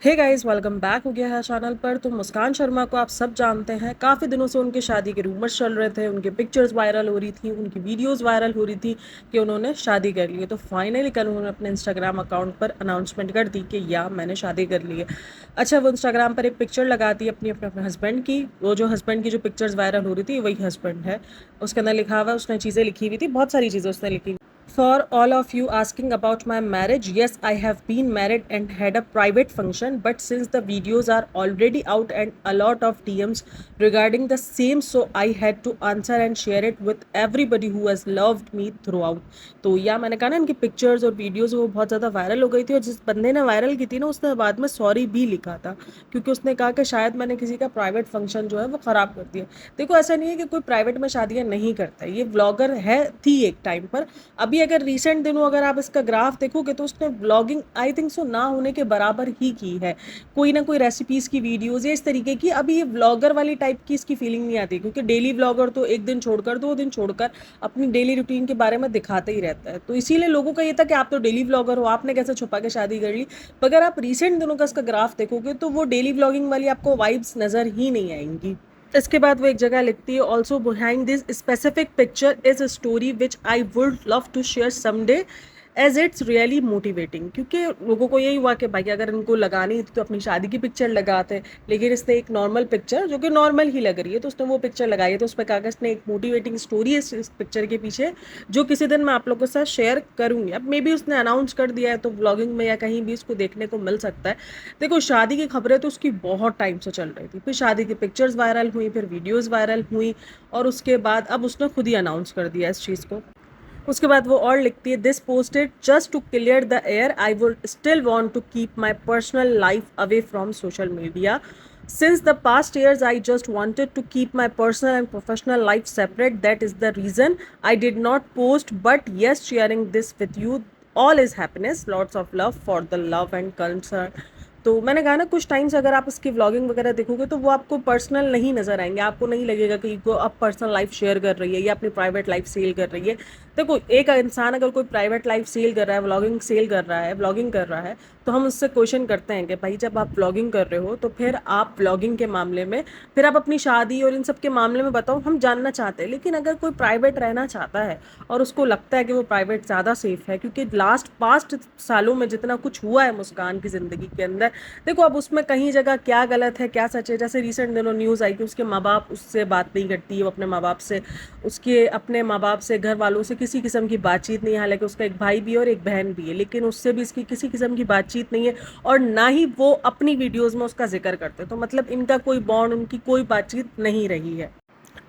Hey guys, welcome back हो गया है चैनल पर। तो मुस्कान शर्मा को आप सब जानते हैं। काफ़ी दिनों से उनकी शादी के रूमर्स चल रहे थे, उनकी पिक्चर्स वायरल हो रही थी, उनकी वीडियोस वायरल हो रही थी कि उन्होंने शादी कर ली है। तो फाइनली कल उन्होंने अपने इंस्टाग्राम अकाउंट पर अनाउंसमेंट कर दी कि या मैंने शादी कर ली है। अच्छा, वो इंस्टाग्राम पर एक पिक्चर लगाती है अपनी अपने हस्बैंड की। वो जो हस्बैंड की जो पिक्चर्स वायरल हो रही थी वही हस्बैंड है। उसके अंदर लिखा हुआ है, उसने चीज़ें लिखी हुई थी, बहुत सारी चीज़ें उसने लिखी। For all of you asking about my marriage, yes, I have been married and had a private function, but since the videos are already out and a lot of DMs regarding the same, so I had to answer and share it with everybody who has loved me throughout. तो या मैंने कहा ना, इनकी pictures और videos वो बहुत ज़्यादा वायरल हो गई थी, और जिस बंदे ने वायरल की थी ना, उसने बाद में सॉरी भी लिखा था, क्योंकि उसने कहा कि शायद मैंने किसी का प्राइवेट फंक्शन जो है वो ख़राब कर दिया। देखो, ऐसा नहीं है कि कोई प्राइवेट में शादियाँ नहीं करता है, ये व्लॉगर है थी एक टाइम पर। अभी अगर रिसेंट दिनों अगर आप इसका ग्राफ देखोगे तो उसने व्लॉगिंग आई थिंक सो ना होने के बराबर ही की है। कोई ना कोई रेसिपीज़ की वीडियोज़ या इस तरीके की, अभी ये व्लॉगर वाली टाइप की इसकी फीलिंग नहीं आती, क्योंकि डेली व्लॉगर तो एक दिन छोड़कर 2 दिन छोड़कर अपनी डेली रूटीन के बारे में दिखाते ही रहता है। तो इसीलिए लोगों का ये था कि आप तो डेली व्लॉगर हो, आपने कैसे छुपा के शादी कर ली। अगर आप रिसेंट दिनों का इसका ग्राफ देखोगे तो वो डेली व्लॉगिंग वाली आपको वाइब्स नज़र ही नहीं आएंगी। इसके बाद वो एक जगह लिखती है, also behind this specific picture is a story which I would love to share someday as it's really motivating. क्योंकि लोगों को यही हुआ कि भाई अगर इनको लगानी थी तो अपनी शादी की पिक्चर लगाते, लेकिन इसने एक नॉर्मल पिक्चर जो कि नॉर्मल ही लग रही है तो उसने वो पिक्चर लगाई है। तो उस पर कहा कि इसने एक मोटिवेटिंग स्टोरी है इस पिक्चर के पीछे, जो किसी दिन मैं आप लोगों के साथ शेयर करूंगी। अब मे बी उसने अनाउंस कर दिया है तो व्लॉगिंग में या कहीं भी उसको देखने को मिल सकता है। देखो, शादी की खबरें तो उसकी बहुत टाइम से चल रही थी, फिर शादी की पिक्चर्स वायरल हुई, फिर वीडियोस वायरल हुई, और उसके बाद अब उसने खुद ही अनाउंस कर दिया इस चीज़ को। उसके बाद वो और लिखती है, this posted just to clear the air, I would still want to keep my personal life away from social media. Since the past years, I just wanted to keep my personal and professional life separate. That is the reason I did not post. But yes, sharing this with you all is happiness. Lots of love for the love and concern. तो मैंने कहा ना, कुछ time से अगर आप इसकी vlogging वगैरह देखोगे तो वो आपको पर्सनल नहीं नजर आएंगे, आपको नहीं लगेगा कि वो अब पर्सनल लाइफ शेयर कर रही है या अपनी प्राइवेट लाइफ सेल कर रही है। देखो, एक इंसान अगर कोई प्राइवेट लाइफ सेल कर रहा है, व्लॉगिंग सेल कर रहा है, व्लॉगिंग कर रहा है, तो हम उससे क्वेश्चन करते हैं कि भाई जब आप व्लॉगिंग कर रहे हो तो फिर आप व्लॉगिंग के मामले में, फिर आप अपनी शादी और इन सब के मामले में बताओ, हम जानना चाहते हैं। लेकिन अगर कोई प्राइवेट रहना चाहता है और उसको लगता है कि वो प्राइवेट ज़्यादा सेफ है, क्योंकि लास्ट 5 सालों में जितना कुछ हुआ है मुस्कान की ज़िंदगी के अंदर, देखो अब उसमें कहीं जगह क्या गलत है क्या सच है। जैसे रिसेंट दिनों न्यूज़ आई कि उसके माँ बाप उससे बात नहीं करती है, वो अपने माँ बाप से, उसके अपने माँ बाप से, घर वालों से किसी किस्म की बातचीत नहीं है। हालांकि उसका एक भाई भी और एक बहन भी है, लेकिन उससे भी इसकी किसी किस्म की बातचीत नहीं है, और ना ही वो अपनी वीडियोज़ में उसका जिक्र करते। तो मतलब इनका कोई बॉन्ड, उनकी कोई बातचीत नहीं रही है।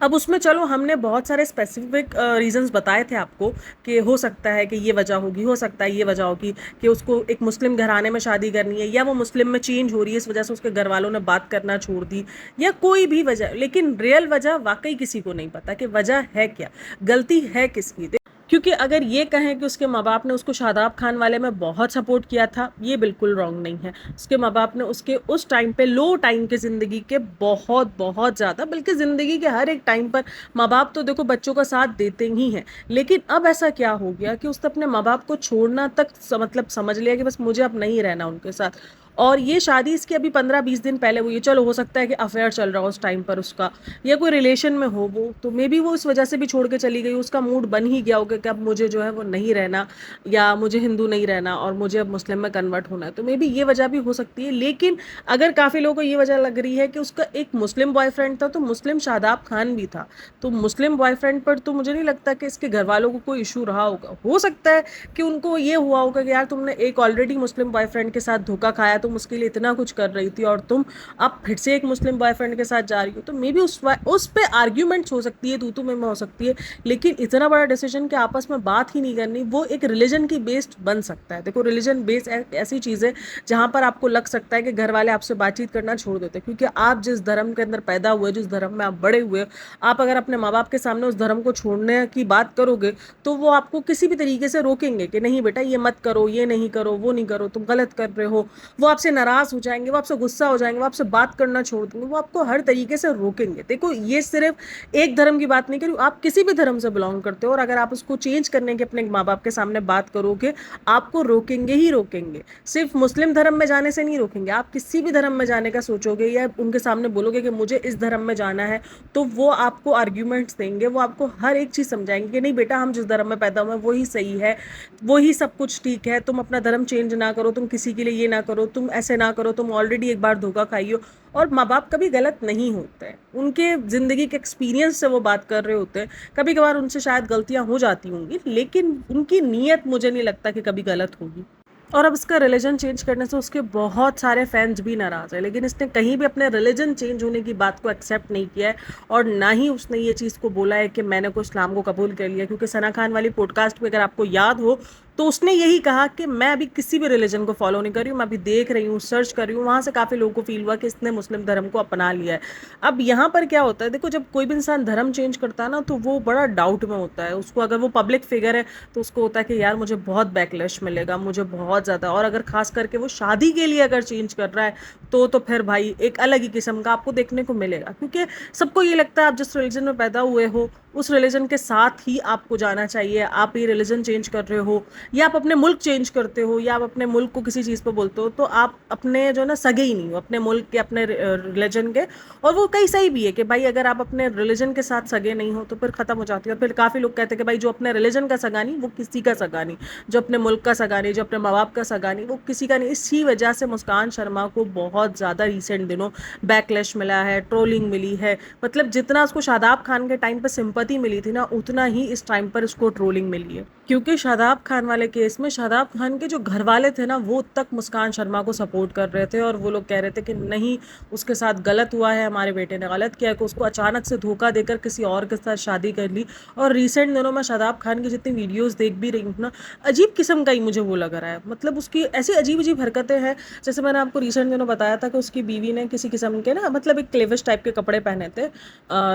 अब उसमें चलो हमने बहुत सारे स्पेसिफिक रीजंस बताए थे आपको कि हो सकता है कि ये वजह होगी, हो सकता है ये वजह होगी कि उसको एक मुस्लिम घराने में शादी करनी है, या वो मुस्लिम में चेंज हो रही है इस वजह से उसके घर वालों ने बात करना छोड़ दी, या कोई भी वजह। लेकिन रियल वजह वाकई किसी को नहीं पता कि वजह है क्या, गलती है किसकी। क्योंकि अगर ये कहें कि उसके माँ बाप ने उसको शादाब खान वाले में बहुत सपोर्ट किया था, ये बिल्कुल रॉन्ग नहीं है। उसके माँ बाप ने उसके उस टाइम पे, लो टाइम के ज़िंदगी के, बहुत बहुत ज़्यादा, बल्कि ज़िंदगी के हर एक टाइम पर माँ बाप तो देखो बच्चों का साथ देते ही हैं। लेकिन अब ऐसा क्या हो गया कि उसने अपने माँ बाप को छोड़ना तक मतलब समझ लिया कि बस मुझे अब नहीं रहना उनके साथ। और ये शादी इसकी अभी 15-20 दिन पहले हुई है। चलो हो सकता है कि अफेयर चल रहा हो उस टाइम पर उसका, या कोई रिलेशन में हो वो, तो मे बी वो इस वजह से भी छोड़ के चली गई। उसका मूड बन ही गया होगा कि अब मुझे जो है वो नहीं रहना, या मुझे हिंदू नहीं रहना और मुझे अब मुस्लिम में कन्वर्ट होना है। तो मे बी ये वजह भी हो सकती है। लेकिन अगर काफ़ी लोगों को ये वजह लग रही है कि उसका एक मुस्लिम बॉयफ्रेंड था, तो मुस्लिम शादाब खान भी था, तो मुस्लिम बॉयफ्रेंड पर तो मुझे नहीं लगता कि इसके घर वालों को कोई इशू रहा होगा। हो सकता है कि उनको ये हुआ होगा कि यार तुमने एक ऑलरेडी मुस्लिम बॉयफ्रेंड के साथ धोखा खाया, तुम उसके लिए इतना कुछ कर रही थी, और तुम अब फिर से एक मुस्लिम बॉयफ्रेंड के साथ जा रही हो। तो मे बी उस पे आर्ग्यूमेंट्स हो सकती है, तू में हो सकती है। लेकिन इतना बड़ा डिसीजन कि आपस में बात ही नहीं करनी, वो एक रिलीजन की बेस्ड बन सकता है। देखो, रिलीजन बेस्ड ऐसी चीज़ है जहाँ पर आपको लग सकता है कि घर वाले आपसे बातचीत करना छोड़ देते हैं, क्योंकि आप जिस धर्म के अंदर पैदा हुए, जिस धर्म में आप बड़े हुए, आप अगर अपने माँ बाप के सामने उस धर्म को छोड़ने की बात करोगे तो वो आपको किसी भी तरीके से रोकेंगे कि नहीं बेटा ये मत करो, ये नहीं करो, वो नहीं करो, तुम गलत कर रहे हो। वो आपसे नाराज़ हो जाएंगे, वो आपसे गुस्सा हो जाएंगे, वो आपसे बात करना छोड़ देंगे, वो आपको हर तरीके से रोकेंगे। देखो, ये सिर्फ एक धर्म की बात नहीं करी, आप किसी भी धर्म से बिलोंग करते हो और अगर आप उसको चेंज करने की अपने माँ बाप के सामने बात करोगे, आपको रोकेंगे ही रोकेंगे। सिर्फ मुस्लिम धर्म में जाने से नहीं रोकेंगे, आप किसी भी धर्म में जाने का सोचोगे या उनके सामने बोलोगे कि मुझे इस धर्म में जाना है, तो वो आपको आर्ग्यूमेंट्स देंगे, वो आपको हर एक चीज़ समझाएंगे कि नहीं बेटा, हम जिस धर्म में पैदा हुए हैं वही सही है, वही सब कुछ ठीक है, तुम अपना धर्म चेंज ना करो, तुम किसी के लिए ये ना करो, तुम ऐसे ना करो, तुम ऑलरेडी एक बार धोखा खाई हो। और माँ बाप कभी गलत नहीं होते हैं, उनके ज़िंदगी के एक्सपीरियंस से वो बात कर रहे होते हैं। कभी कभार उनसे शायद गलतियाँ हो जाती होंगी, लेकिन उनकी नीयत मुझे नहीं लगता कि कभी गलत होगी। और अब इसका रिलीजन चेंज करने से उसके बहुत सारे फैंस भी नाराज़ हैं, लेकिन इसने कहीं भी अपने रिलीजन चेंज होने की बात को एक्सेप्ट नहीं किया है और ना ही उसने ये चीज़ को बोला है कि मैंने को इस्लाम को कबूल कर लिया। क्योंकि सना खान वाली पॉडकास्ट में अगर आपको याद हो तो उसने यही कहा कि मैं अभी किसी भी रिलीजन को फॉलो नहीं कर रही हूँ, मैं अभी देख रही हूँ, सर्च कर रही हूँ। वहाँ से काफ़ी लोगों को फील हुआ कि इसने मुस्लिम धर्म को अपना लिया है। अब यहाँ पर क्या होता है, देखो, जब कोई भी इंसान धर्म चेंज करता है ना, तो वो बड़ा डाउट में होता है। उसको, अगर वो पब्लिक फिगर है तो उसको होता है कि यार मुझे बहुत बैकलैश मिलेगा, मुझे बहुत ज़्यादा। और अगर खास करके वो शादी के लिए अगर चेंज कर रहा है तो फिर भाई एक अलग ही किस्म का आपको देखने को मिलेगा। क्योंकि सबको ये लगता है आप जिस रिलीजन में पैदा हुए हो उस रिलीजन के साथ ही आपको जाना चाहिए। आप ये रिलीजन चेंज कर रहे हो या आप अपने मुल्क चेंज करते हो या आप अपने मुल्क को किसी चीज़ पे बोलते हो, तो आप अपने जो ना सगे ही नहीं हो अपने मुल्क के, अपने रिलीजन के। और वो कहीं सही भी है कि भाई अगर आप अपने रिलीजन के साथ सगे नहीं हो तो फिर ख़त्म हो जाती है। और फिर काफ़ी लोग कहते हैं कि भाई जो अपने रिलीजन का सगा नहीं वो किसी का सगा नहीं, जो अपने मुल्क का सगा नहीं, जो अपने माँ बाप का सगा नहीं, वो किसी का नहीं। इसी वजह से मुस्कान शर्मा को बहुत ज़्यादा रिसेंट दिनों बैकलैश मिला है, ट्रोलिंग मिली है। मतलब जितना उसको शादाब खान के टाइम पर सिंपैथी मिली थी ना, उतना ही इस टाइम पर उसको ट्रोलिंग मिली है। क्योंकि शादाब खान वाले केस में शादाब खान के जो घर वाले थे ना, वो तक मुस्कान शर्मा को सपोर्ट कर रहे थे और वो लोग कह रहे थे कि नहीं, उसके साथ गलत हुआ है, हमारे बेटे ने गलत किया कि उसको अचानक से धोखा देकर किसी और के साथ शादी कर ली। और रिसेंट दिनों में शादाब खान की जितनी वीडियोस देख भी रही हूँ ना, अजीब किस्म का ही मुझे वो लग रहा है। मतलब उसकी ऐसी अजीब अजीब हरकतें हैं। जैसे मैंने आपको रिसेंट दिनों बताया था कि उसकी बीवी ने किसी किस्म के ना, मतलब एक क्लेविश टाइप के कपड़े पहने थे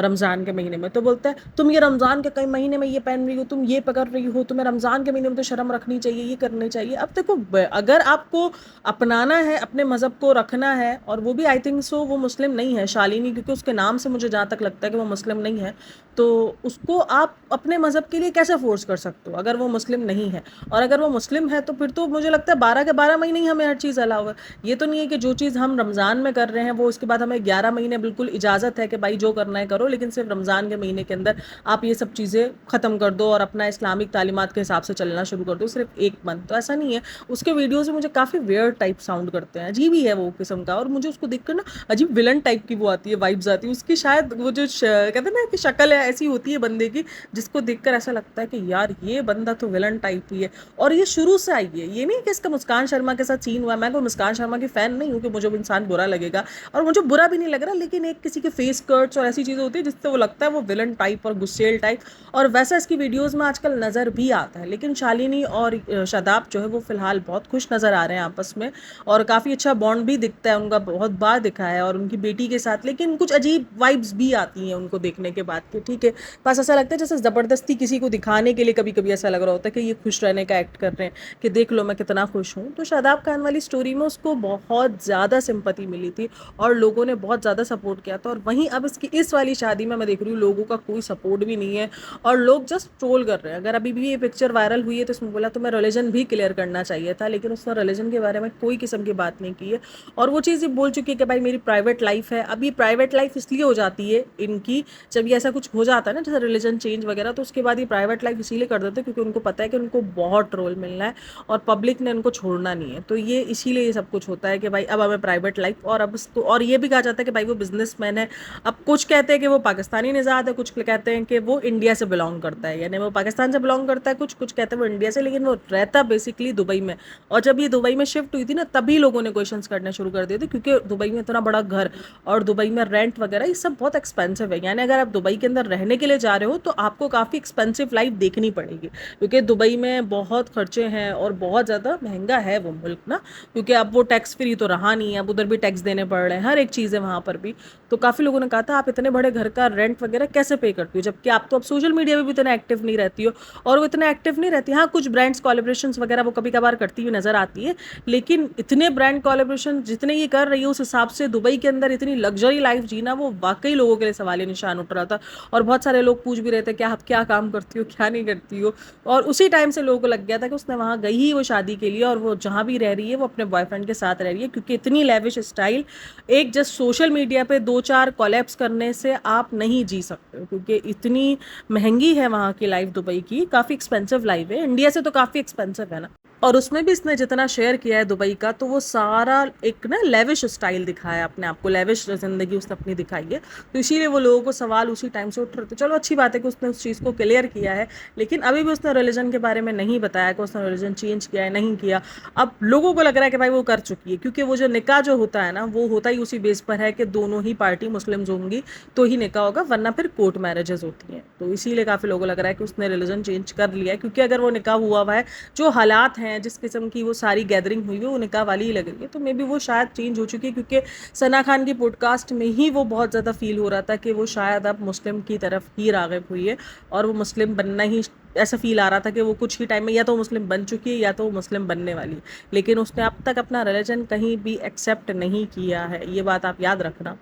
रमज़ान के महीने में। तो बोलते हैं तुम ये रमज़ान के कई महीने में ये पहन रही हो, तुम ये पकड़ रही हो, तुम्हें रमज़ान के महीने में तो शर्म रखनी चाहिए, ये करनी चाहिए। अब देखो, अगर आपको अपनाना है, अपने मज़हब को रखना है, और वो भी आई थिंक सो वो मुस्लिम नहीं है शालिनी, क्योंकि उसके नाम से मुझे जहाँ तक लगता है कि वो मुस्लिम नहीं है, तो उसको आप अपने मज़हब के लिए कैसे फोर्स कर सकते हो अगर वो मुस्लिम नहीं है। और अगर वो मुस्लिम है तो फिर तो मुझे लगता है 12 के 12 महीने ही हमें हर चीज़ अलाउ है। ये तो नहीं है कि जो चीज़ हम रमज़ान में कर रहे हैं वो उसके बाद हमें 11 महीने बिल्कुल इजाज़त है कि भाई जो करना है करो, लेकिन सिर्फ रमज़ान के महीने के अंदर आप ये सब चीज़ें ख़त्म कर दो और अपना इस्लामिक तालीमात के हिसाब से चलना शुरू कर दो सिर्फ एक मंथ। तो ऐसा नहीं है। उसके वीडियोज़ में मुझे काफ़ी वियर्ड टाइप साउंड करते हैं, अजीब ही है वो किस्म का। और मुझे उसको देखकर ना अजीब विलन टाइप की वो आती है, वाइब्स आती है उसकी। शायद वो जो कहते हैं ना कि शक्ल है ऐसी होती है बंदे की, जिसको देखकर ऐसा लगता है कि यार ये बंदा तो विलन टाइप ही है। और ये शुरू से आई है, ये नहीं कि इसका मुस्कान शर्मा के साथ सीन हुआ। मैं कोई मुस्कान शर्मा की फ़ैन नहीं हूँ कि मुझे वो इंसान बुरा लगेगा, और मुझे बुरा भी नहीं लग रहा, लेकिन एक किसी के फेस कट्स और ऐसी चीज़ें होती है जिससे वो लगता है वो विलन टाइप और गुस्सेल टाइप। और वैसा इसकी वीडियोज़ में आजकल नज़र भी आता है। लेकिन शालिनी और शादाब जो है वो फ़िलहाल बहुत खुश नज़र आ रहे हैं आपस में, और काफ़ी अच्छा बॉन्ड भी दिखता है उनका, बहुत बार दिखा है, और उनकी बेटी के साथ। लेकिन कुछ अजीब वाइब्स भी आती हैं उनको देखने के बाद कि ठीक है, बस ऐसा लगता है जैसे ज़बरदस्ती किसी को दिखाने के लिए कभी कभी ऐसा लग रहा होता है कि ये खुश रहने का एक्ट कर रहे हैं कि देख लो मैं कितना खुश हूँ। तो शादाब खान वाली स्टोरी में उसको बहुत ज़्यादा सिंपैथी मिली थी और लोगों ने बहुत ज़्यादा सपोर्ट किया था। और वहीं अब इसकी इस वाली शादी में मैं देख रही हूँ लोगों का कोई सपोर्ट भी नहीं है और लोग जस्ट ट्रोल कर रहे हैं। अगर अभी भी ये पिक्चर वायरल हुई है तो उसमें बोला तो मैं रिलीजन भी क्लियर करना चाहिए था, लेकिन उसने रिलीजन के बारे में कोई किस्म की बात नहीं की है। और वो चीज़ ये बोल चुकी है कि भाई मेरी प्राइवेट लाइफ है। अब ये प्राइवेट लाइफ इसलिए हो जाती है इनकी, जब ये ऐसा कुछ हो जाता है ना जैसे रिलीजन चेंज वगैरह, तो उसके बाद ये प्राइवेट लाइफ इसीलिए कर देते हैं क्योंकि उनको पता है कि उनको बहुत ट्रोल मिलना है और पब्लिक ने उनको छोड़ना नहीं है। तो ये इसीलिए ये सब कुछ होता है कि भाई अब हमें प्राइवेट लाइफ, और अब इसको, और ये भी कहा जाता है कि भाई वो बिजनेसमैन है। अब कुछ कहते हैं कि वो पाकिस्तानी निज़ाद है, कुछ कहते हैं कि वो इंडिया से बिलोंग करता है, यानी वो पाकिस्तान से बिलोंग करता है, कुछ कहते हैं वो इंडिया से, लेकिन वो रहता बेसिकली दुबई में। और जब ये दुबई में शिफ्ट हुई थी ना, तभी लोगों ने क्वेश्चंस करने शुरू कर दिए थे, क्योंकि दुबई में इतना बड़ा घर और दुबई में रेंट वगैरह ये सब बहुत एक्सपेंसिव है। यानी अगर आप दुबई के अंदर रहने के लिए जा रहे हो तो आपको काफ़ी एक्सपेंसिव लाइफ देखनी पड़ेगी, क्योंकि दुबई में बहुत खर्चे हैं और बहुत ज़्यादा महंगा है वो मुल्क ना, क्योंकि अब वो टैक्स फ्री तो रहा नहीं नहीं है, अब उधर भी टैक्स देने पड़ रहे हैं, हर एक चीज़ है वहाँ पर भी। तो काफ़ी लोगों ने कहा था आप इतने बड़े घर का रेंट वगैरह कैसे पे करती हो, जबकि आप तो अब सोशल मीडिया पे भी इतना एक्टिव नहीं रहती हो। और वो इतना एक्टिव नहीं रहती, हाँ कुछ ब्रांड्स कोलेब्रेशंस वगैरह वो कभी कभार करती हुई नजर आती है, लेकिन इतने ब्रांड कोलेब्रेशन जितने ये कर रही है उस हिसाब से दुबई के अंदर इतनी लग्जरी लाइफ जीना वो वाकई लोगों के लिए सवालिया निशान उठ रहा था। और बहुत सारे लोग पूछ भी रहे थे कि आप क्या काम करती हो क्या नहीं करती हो। और उसी टाइम से लोगों को लग गया था कि उसने वहाँ गई ही वो शादी के लिए, और वो जहाँ भी रह रही है वो अपने बॉयफ्रेंड के साथ रह रही है, क्योंकि इतनी लेविश स्टाइल एक जस्ट सोशल मीडिया पे 2-4 कोलैप्स करने से आप नहीं जी सकते हो, क्योंकि इतनी महंगी है वहाँ की लाइफ दुबई की, काफ़ी एक्सपेंसिव लाइफ है, इंडिया से तो काफ़ी एक्सपेंसिव है ना। और उसमें भी इसने जितना शेयर किया है दुबई का, तो वो सारा एक ना लेविश स्टाइल दिखाया अपने आप को, लेविश ज़िंदगी उसने अपनी दिखाई है। तो इसीलिए वो लोगों को सवाल उसी टाइम से उठ रहे थे। चलो अच्छी बात है कि उसने उस चीज़ को क्लियर किया है, लेकिन अभी भी उसने रिलीजन के बारे में नहीं बताया कि उसने रिलीजन चेंज किया है नहीं किया। अब लोगों को लग रहा है कि भाई वो कर चुकी है, क्योंकि वो जो निकाह जो होता है ना वो होता ही उसी बेस पर है कि दोनों ही पार्टी मुस्लिम्स होंगी तो ही निकाह होगा, वरना फिर कोर्ट मैरिजेस होती हैं। तो इसीलिए काफ़ी लोगों को लग रहा है कि उसने रिलीजन चेंज कर लिया है, क्योंकि अगर वो निकाह हुआ हुआ है, जो हालात हैं जिस किस्म की वो सारी गैदरिंग हुई है वो निकाह वाली ही लग रही है, तो मे बी वो शायद चेंज हो चुकी है। क्योंकि सना खान की पॉडकास्ट में ही वो बहुत ज़्यादा फील हो रहा था कि वो शायद अब मुस्लिम की तरफ ही राग़िब हुई है, और वो मुस्लिम बनना ही, ऐसा फील आ रहा था कि वो कुछ ही टाइम में या तो मुस्लिम बन चुकी है या तो वो मुस्लिम बनने वाली है। लेकिन उसने अब तक अपना रिलीजन कहीं भी एक्सेप्ट नहीं किया है, ये बात आप याद रखना।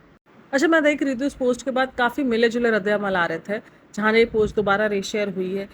अच्छा, मैं देख रही थी उस पोस्ट के बाद काफ़ी मिले जुले रद्द-ए-अमल आ रहे थे, जहाँ ये पोस्ट दोबारा रीशेयर हुई है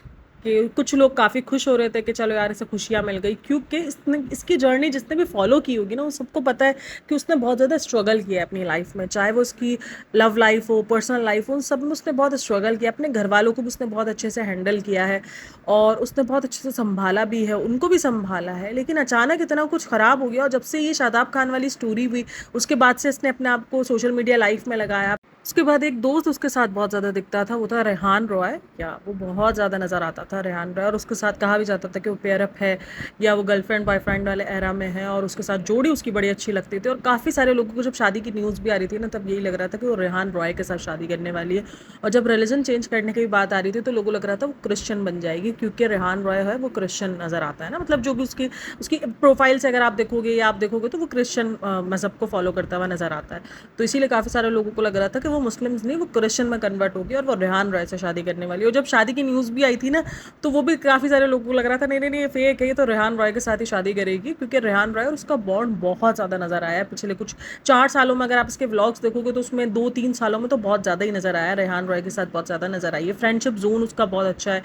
कि कुछ लोग काफ़ी खुश हो रहे थे कि चलो यार इसे खुशियाँ मिल गई, क्योंकि इसने इसकी जर्नी जिसने भी फॉलो की होगी ना वो सबको पता है कि उसने बहुत ज़्यादा स्ट्रगल किया है अपनी लाइफ में, चाहे वो उसकी लव लाइफ हो, पर्सनल लाइफ हो, उन सब में उसने बहुत स्ट्रगल किया। अपने घर वालों को भी उसने बहुत अच्छे से हैंडल किया है, और उसने बहुत अच्छे से संभाला भी है, उनको भी संभाला है। लेकिन अचानक इतना कुछ ख़राब हो गया, और जब से ये शादाब खान वाली स्टोरी हुई उसके बाद से इसने अपने आप को सोशल मीडिया लाइफ में लगाया। उसके बाद एक दोस्त उसके साथ बहुत ज़्यादा दिखता था, वो था रेहान रॉय, या वो बहुत ज़्यादा नज़र आता था रेहान रॉय, और उसके साथ कहा भी जाता था कि वो पेयर अप है या वो गर्लफ्रेंड बॉयफ्रेंड वाले एरा में है, और उसके साथ जोड़ी उसकी बड़ी अच्छी लगती थी। और काफ़ी सारे लोगों को जब शादी की न्यूज़ भी आ रही थी ना, तब यही लग रहा था कि वो रेहान रॉय के साथ शादी करने वाली है। और जब रिलीजन चेंज करने की बात आ रही थी तो लोगों को लग रहा था वो क्रिश्चियन बन जाएगी, क्योंकि रेहान रॉय है वो क्रिश्चियन नज़र आता है ना, मतलब जो भी उसकी उसकी प्रोफाइल से अगर आप देखोगे या आप देखोगे तो वो क्रिश्चियन मज़हब को फॉलो करता हुआ नज़र आता है। तो इसीलिए काफ़ी सारे लोगों को लग रहा था कि वो मुस्लिम्स नहीं, वो क्रिश्चियन में कन्वर्ट होगी और वो रेहान रॉय से शादी करने वाली है। और जब शादी की न्यूज़ भी आई थी ना, तो वो भी काफ़ी सारे लोगों को लग रहा था नहीं नहीं नहीं ये फेक है, ये तो रेहान रॉय के साथ ही शादी करेगी, क्योंकि रेहान रॉय और उसका बॉन्ड बहुत ज़्यादा नज़र आया है पिछले कुछ 4 सालों में। अगर आप इसके व्लॉग्स देखोगे तो उसमें 2-3 सालों में तो बहुत ज़्यादा ही नज़र आया, रेहान रॉय के साथ बहुत ज़्यादा नज़र आई है। फ्रेंडशिप जोन उसका बहुत अच्छा है,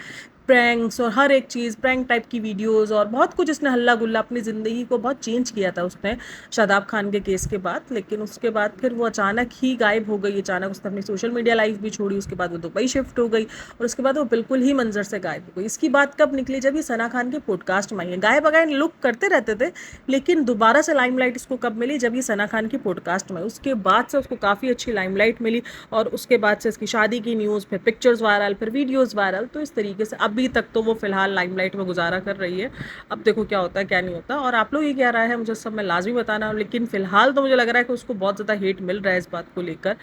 प्रैंक्स और हर एक चीज़, प्रैंक टाइप की वीडियोस और बहुत कुछ इसने हल्ला गुल्ला, अपनी ज़िंदगी को बहुत चेंज किया था उसने शादाब खान के केस के बाद। लेकिन उसके बाद फिर वो अचानक ही गायब हो गई, अचानक उसने अपनी सोशल मीडिया लाइफ भी छोड़ी, उसके बाद वो दुबई शिफ्ट हो गई, और उसके बाद वो बिल्कुल ही मंजर से गायब हो गई। इसकी बात कब निकली, जब ये सना खान के पॉडकास्ट में आई है। गायब अगायब लुक करते रहते थे, लेकिन दोबारा से लाइमलाइट इसको कब मिली, जब ये सना खान की पॉडकास्ट में, उसके बाद से उसको काफ़ी अच्छी लाइमलाइट मिली, और उसके बाद से इसकी शादी की न्यूज़, फिर पिक्चर्स वायरल, फिर वीडियोज़ वायरल। तो इस तरीके से अभी तक तो वो फिलहाल लाइमलाइट में गुजारा कर रही है। अब देखो क्या होता है क्या नहीं होता, और आप लोग ये क्या राय है मुझे सब में लाजमी बताना। लेकिन फिलहाल तो मुझे लग रहा है कि उसको बहुत ज़्यादा हेट मिल रहा है इस बात को लेकर,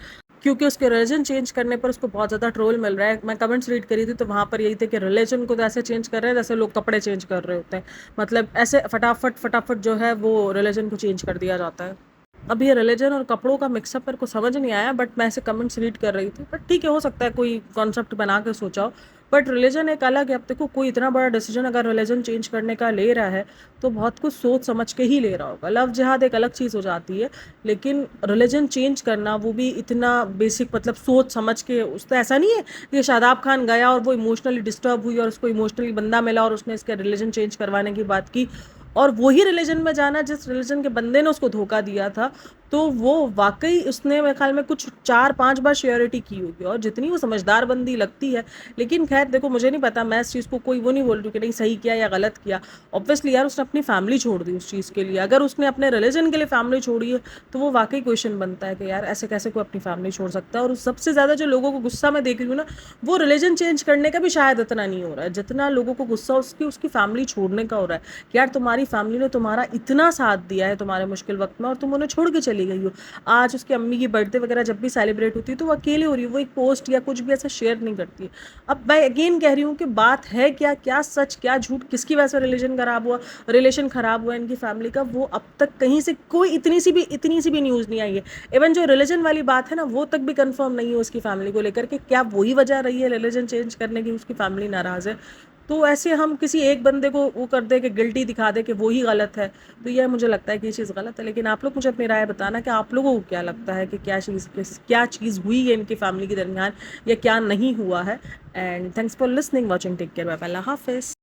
क्योंकि उसके रिलीजन चेंज करने पर उसको बहुत ज़्यादा ट्रोल मिल रहा है। मैं कमेंट्स रीड करी थी तो वहाँ पर यही थे कि रिलीजन को तो ऐसे चेंज कर रहे हैं जैसे लोग कपड़े चेंज कर रहे होते हैं, मतलब ऐसे फटाफट फटाफट जो है वो रिलीजन को चेंज कर दिया जाता है। अब ये रिलीजन और कपड़ों का मिक्सअप मेरे को समझ नहीं आया, बट मैं ऐसे कमेंट्स रीड कर रही थी। बट ठीक है, हो सकता है कोई कॉन्सेप्ट बना के सोचा हो, बट रिलीजन एक अलग है। अब देखो कोई इतना बड़ा डिसीजन अगर रिलीजन चेंज करने का ले रहा है तो बहुत कुछ सोच समझ के ही ले रहा होगा। लव जिहाद एक अलग चीज़ हो जाती है, लेकिन रिलीजन चेंज करना वो भी इतना बेसिक, मतलब सोच समझ के। उससे ऐसा नहीं है कि शादाब खान गया और वो इमोशनली डिस्टर्ब हुई और उसको इमोशनली बंदा मिला और उसने इसके रिलीजन चेंज करवाने की बात की, और वही रिलीजन में जाना जिस रिलीजन के बंदे ने उसको धोखा दिया था। तो वो वाकई उसने मेरे ख्याल में कुछ 4-5 बार श्योरिटी की होगी, और जितनी वो समझदार बंदी लगती है। लेकिन खैर देखो, मुझे नहीं पता, मैं इस चीज़ को कोई वो नहीं बोल रही कि नहीं सही किया या गलत किया। ऑब्वियसली यार उसने अपनी फैमिली छोड़ दी उस चीज़ के लिए। अगर उसने अपने रिलीजन के लिए फैमिली छोड़ी है तो वो वाकई क्वेश्चन बनता है कि यार ऐसे कैसे कोई अपनी फैमिली छोड़ सकता है। और सबसे ज़्यादा जो लोगों को गुस्सा मैं देख रही हूँ ना, वो रिलीजन चेंज करने का भी शायद इतना नहीं हो रहा है जितना लोगों को गुस्सा उसकी फैमिली छोड़ने का हो रहा है कि यार तुम्हारी फैमिली ने तुम्हारा इतना साथ दिया है तुम्हारे मुश्किल वक्त में, और तुम उन्हें छोड़ के चली चली गई हो। आज उसकी अम्मी की बर्थडे वगैरह जब भी सेलिब्रेट होती है तो वो अकेले हो रही है, वो एक पोस्ट या कुछ भी ऐसा शेयर नहीं करती है। अब मैं अगेन कह रही हूँ कि बात है क्या, क्या सच क्या झूठ, किसकी वजह से रिलेशन ख़राब हुआ इनकी फैमिली का, वो अब तक कहीं से कोई इतनी सी भी न्यूज़ नहीं आई है। इवन जो रिलीजन वाली बात है ना, वो तक भी कंफर्म नहीं है उसकी फैमिली को लेकर के, क्या वही वजह रही है रिलीजन चेंज करने की, उसकी फैमिली नाराज़ है। तो ऐसे हम किसी एक बंदे को वो कर दे कि गिल्टी दिखा दे कि वो ही गलत है, तो यह मुझे लगता है कि ये चीज़ गलत है। लेकिन आप लोग मुझे अपनी राय बताना कि आप लोगों को क्या लगता है कि क्या चीज़ हुई है इनकी फैमिली के दरमियान या क्या नहीं हुआ है। And thanks for listening, watching, take care, bye bye, अल्लाह हाफिज़।